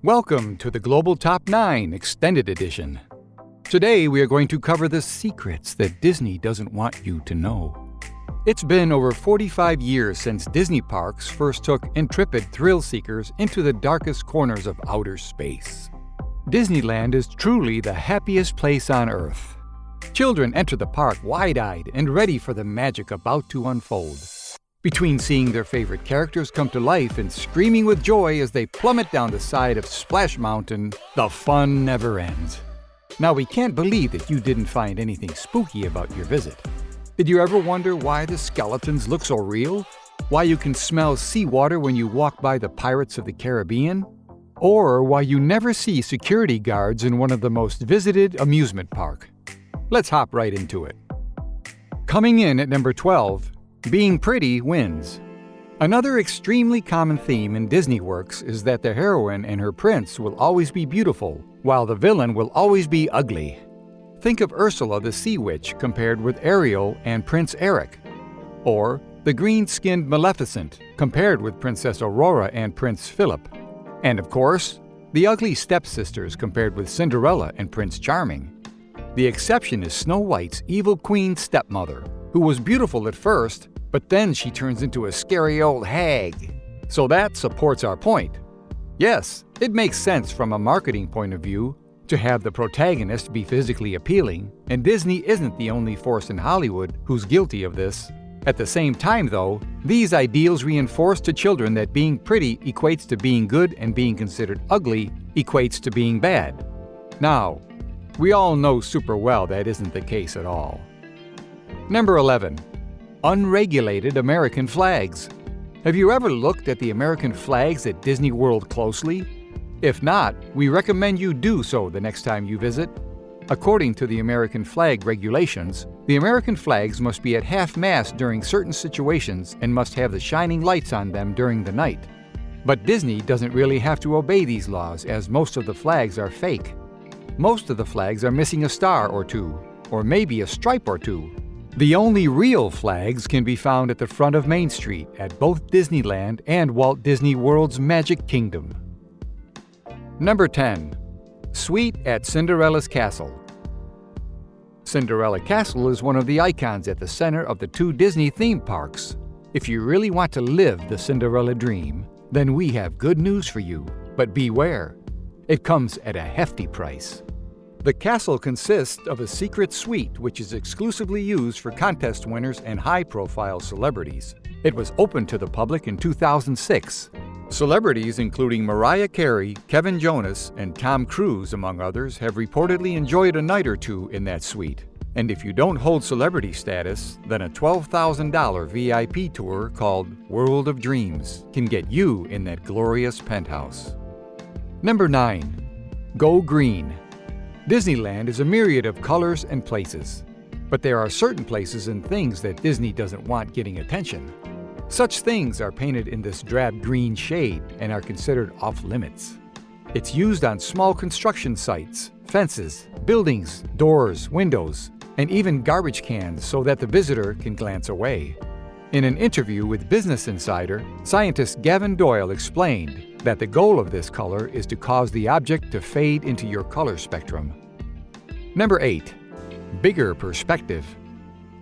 Welcome to the Global Top 9 Extended Edition. Today we are going to cover the secrets that Disney doesn't want you to know. It's been over 45 years since Disney parks first took intrepid thrill seekers into the darkest corners of outer space. Disneyland is truly the happiest place on Earth. Children enter the park wide-eyed and ready for the magic about to unfold. Between seeing their favorite characters come to life and screaming with joy as they plummet down the side of Splash Mountain, the fun never ends. Now, we can't believe that you didn't find anything spooky about your visit. Did you ever wonder why the skeletons look so real? Why you can smell seawater when you walk by the Pirates of the Caribbean? Or why you never see security guards in one of the most visited amusement parks? Let's hop right into it. Coming in at number 12, being pretty wins. Another extremely common theme in Disney works is that the heroine and her prince will always be beautiful, while the villain will always be ugly. Think of Ursula the Sea Witch compared with Ariel and Prince Eric, or the green-skinned Maleficent compared with Princess Aurora and Prince Philip, and of course, the ugly stepsisters compared with Cinderella and Prince Charming. The exception is Snow White's evil queen stepmother, who was beautiful at first, but then she turns into a scary old hag. So that supports our point. Yes, it makes sense from a marketing point of view to have the protagonist be physically appealing, and Disney isn't the only force in Hollywood who's guilty of this. At the same time, though, these ideals reinforce to children that being pretty equates to being good and being considered ugly equates to being bad. Now, we all know super well that isn't the case at all. Number 11. Unregulated American flags. Have you ever looked at the American flags at Disney World closely? If not, we recommend you do so the next time you visit. According to the American flag regulations, the American flags must be at half-mast during certain situations and must have the shining lights on them during the night. But Disney doesn't really have to obey these laws, as most of the flags are fake. Most of the flags are missing a star or two, or maybe a stripe or two. The only real flags can be found at the front of Main Street at both Disneyland and Walt Disney World's Magic Kingdom. Number 10. Suite at Cinderella's Castle. Cinderella Castle is one of the icons at the center of the two Disney theme parks. If you really want to live the Cinderella dream, then we have good news for you, but beware. It comes at a hefty price. The castle consists of a secret suite which is exclusively used for contest winners and high-profile celebrities. It was opened to the public in 2006. Celebrities including Mariah Carey, Kevin Jonas, and Tom Cruise, among others, have reportedly enjoyed a night or two in that suite. And if you don't hold celebrity status, then a $12,000 VIP tour called World of Dreams can get you in that glorious penthouse. Number 9. Go Green. Disneyland is a myriad of colors and places, but there are certain places and things that Disney doesn't want getting attention. Such things are painted in this drab green shade and are considered off-limits. It's used on small construction sites, fences, buildings, doors, windows, and even garbage cans so that the visitor can glance away. In an interview with Business Insider, scientist Gavin Doyle explained that the goal of this color is to cause the object to fade into your color spectrum. Number 8. Bigger perspective.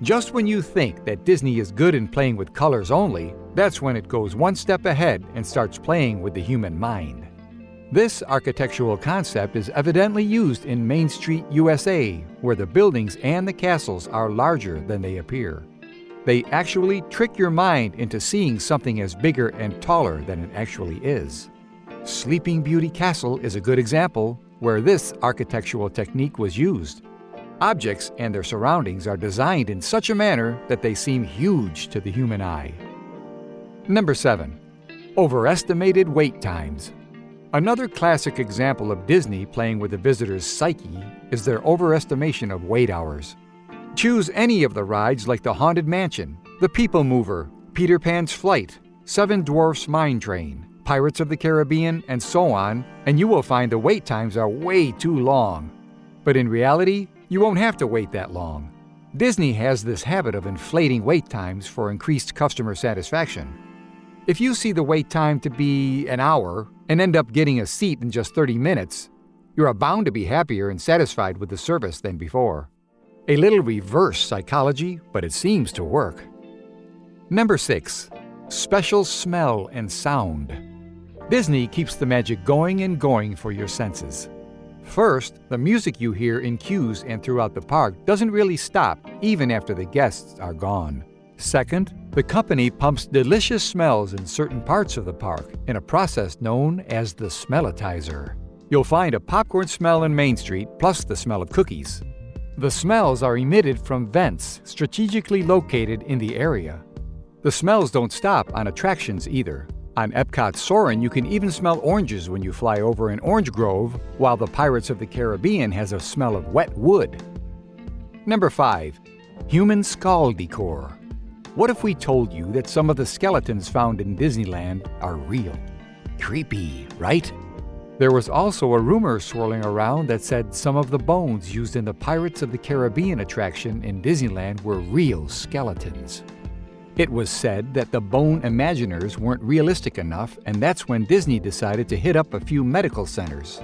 Just when you think that Disney is good in playing with colors only, that's when it goes one step ahead and starts playing with the human mind. This architectural concept is evidently used in Main Street, USA, where the buildings and the castles are larger than they appear. They actually trick your mind into seeing something as bigger and taller than it actually is. Sleeping Beauty Castle is a good example where this architectural technique was used. Objects and their surroundings are designed in such a manner that they seem huge to the human eye. Number 7. Overestimated wait times. Another classic example of Disney playing with the visitor's psyche is their overestimation of wait hours. Choose any of the rides like the Haunted Mansion, the People Mover, Peter Pan's Flight, Seven Dwarfs Mine Train, Pirates of the Caribbean, and so on, and you will find the wait times are way too long. But in reality, you won't have to wait that long. Disney has this habit of inflating wait times for increased customer satisfaction. If you see the wait time to be an hour, and end up getting a seat in just 30 minutes, you are bound to be happier and satisfied with the service than before. A little reverse psychology, but it seems to work. Number 6. Special smell and sound. Disney keeps the magic going and going for your senses. First, the music you hear in queues and throughout the park doesn't really stop even after the guests are gone. Second, the company pumps delicious smells in certain parts of the park in a process known as the smellitizer. You'll find a popcorn smell in Main Street plus the smell of cookies. The smells are emitted from vents strategically located in the area. The smells don't stop on attractions either. On Epcot Soarin', you can even smell oranges when you fly over an orange grove, while the Pirates of the Caribbean has a smell of wet wood. Number 5. Human skull decor. What if we told you that some of the skeletons found in Disneyland are real? Creepy, right? There was also a rumor swirling around that said some of the bones used in the Pirates of the Caribbean attraction in Disneyland were real skeletons. It was said that the bone imaginers weren't realistic enough, and that's when Disney decided to hit up a few medical centers.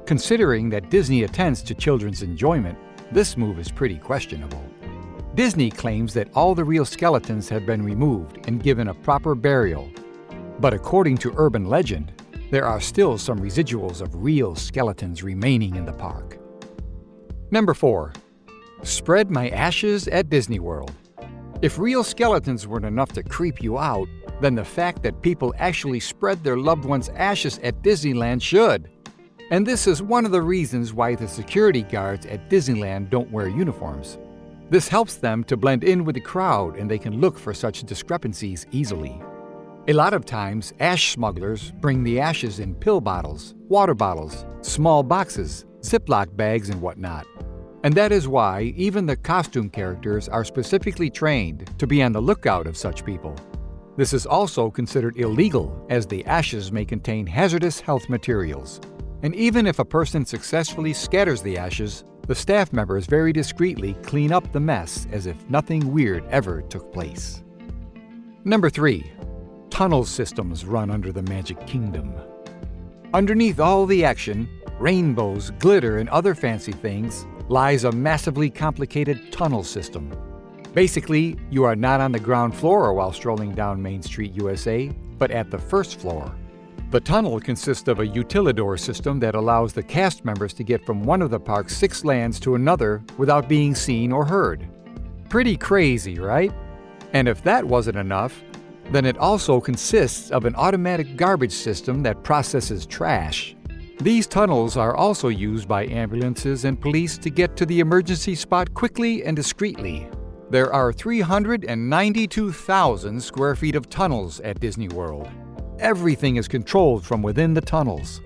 Considering that Disney attends to children's enjoyment, this move is pretty questionable. Disney claims that all the real skeletons have been removed and given a proper burial. But according to urban legend, there are still some residuals of real skeletons remaining in the park. Number 4. Spread my ashes at Disney World. If real skeletons weren't enough to creep you out, then the fact that people actually spread their loved ones' ashes at Disneyland should. And this is one of the reasons why the security guards at Disneyland don't wear uniforms. This helps them to blend in with the crowd, and they can look for such discrepancies easily. A lot of times, ash smugglers bring the ashes in pill bottles, water bottles, small boxes, Ziploc bags, and whatnot. And that is why even the costume characters are specifically trained to be on the lookout of such people. This is also considered illegal, as the ashes may contain hazardous health materials. And even if a person successfully scatters the ashes, the staff members very discreetly clean up the mess as if nothing weird ever took place. Number 3. Tunnel systems run under the Magic Kingdom. Underneath all the action, rainbows, glitter, and other fancy things, lies a massively complicated tunnel system. Basically, you are not on the ground floor while strolling down Main Street, USA, but at the first floor. The tunnel consists of a utilidor system that allows the cast members to get from one of the park's 6 lands to another without being seen or heard. Pretty crazy, right? And if that wasn't enough, then it also consists of an automatic garbage system that processes trash. These tunnels are also used by ambulances and police to get to the emergency spot quickly and discreetly. There are 392,000 square feet of tunnels at Disney World. Everything is controlled from within the tunnels.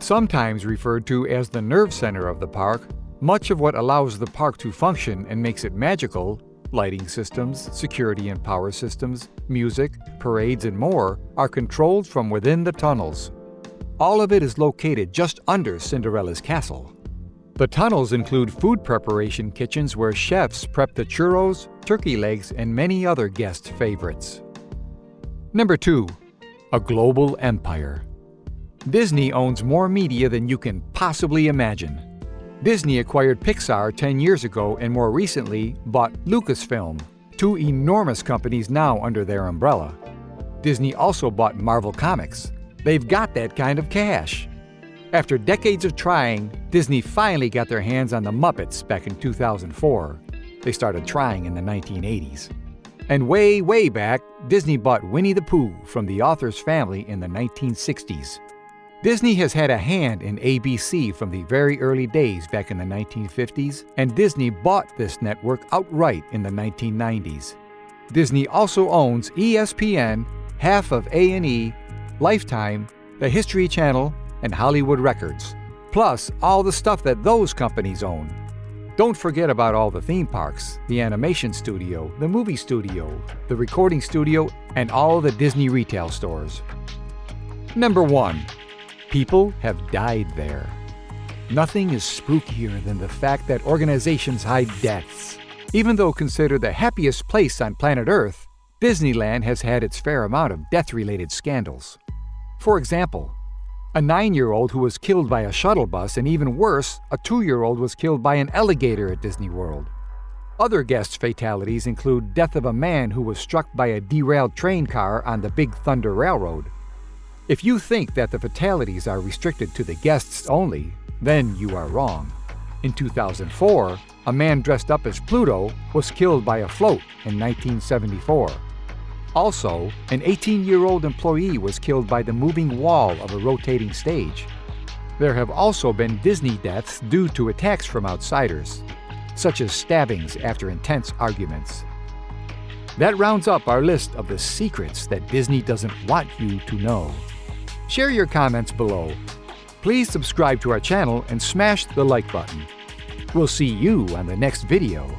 Sometimes referred to as the nerve center of the park, much of what allows the park to function and makes it magical, lighting systems, security and power systems, music, parades, and more, are controlled from within the tunnels. All of it is located just under Cinderella's castle. The tunnels include food preparation kitchens where chefs prep the churros, turkey legs, and many other guest favorites. Number 2. A global empire. Disney owns more media than you can possibly imagine. Disney acquired Pixar 10 years ago and more recently bought Lucasfilm, 2 enormous companies now under their umbrella. Disney also bought Marvel Comics. They've got that kind of cash. After decades of trying, Disney finally got their hands on the Muppets back in 2004. They started trying in the 1980s. And way back, Disney bought Winnie the Pooh from the author's family in the 1960s. Disney has had a hand in ABC from the very early days back in the 1950s, and Disney bought this network outright in the 1990s. Disney also owns ESPN, half of A&E, Lifetime, the History Channel, and Hollywood Records, plus all the stuff that those companies own. Don't forget about all the theme parks, the animation studio, the movie studio, the recording studio, and all the Disney retail stores. Number 1. People have died there. Nothing is spookier than the fact that organizations hide deaths. Even though considered the happiest place on planet Earth, Disneyland has had its fair amount of death-related scandals. For example, a 9-year-old who was killed by a shuttle bus, and even worse, a 2-year-old was killed by an alligator at Disney World. Other guest fatalities include death of a man who was struck by a derailed train car on the Big Thunder Railroad. If you think that the fatalities are restricted to the guests only, then you are wrong. In 2004, a man dressed up as Pluto was killed by a float in 1974. Also, an 18-year-old employee was killed by the moving wall of a rotating stage. There have also been Disney deaths due to attacks from outsiders, such as stabbings after intense arguments. That rounds up our list of the secrets that Disney doesn't want you to know. Share your comments below. Please subscribe to our channel and smash the like button. We'll see you on the next video.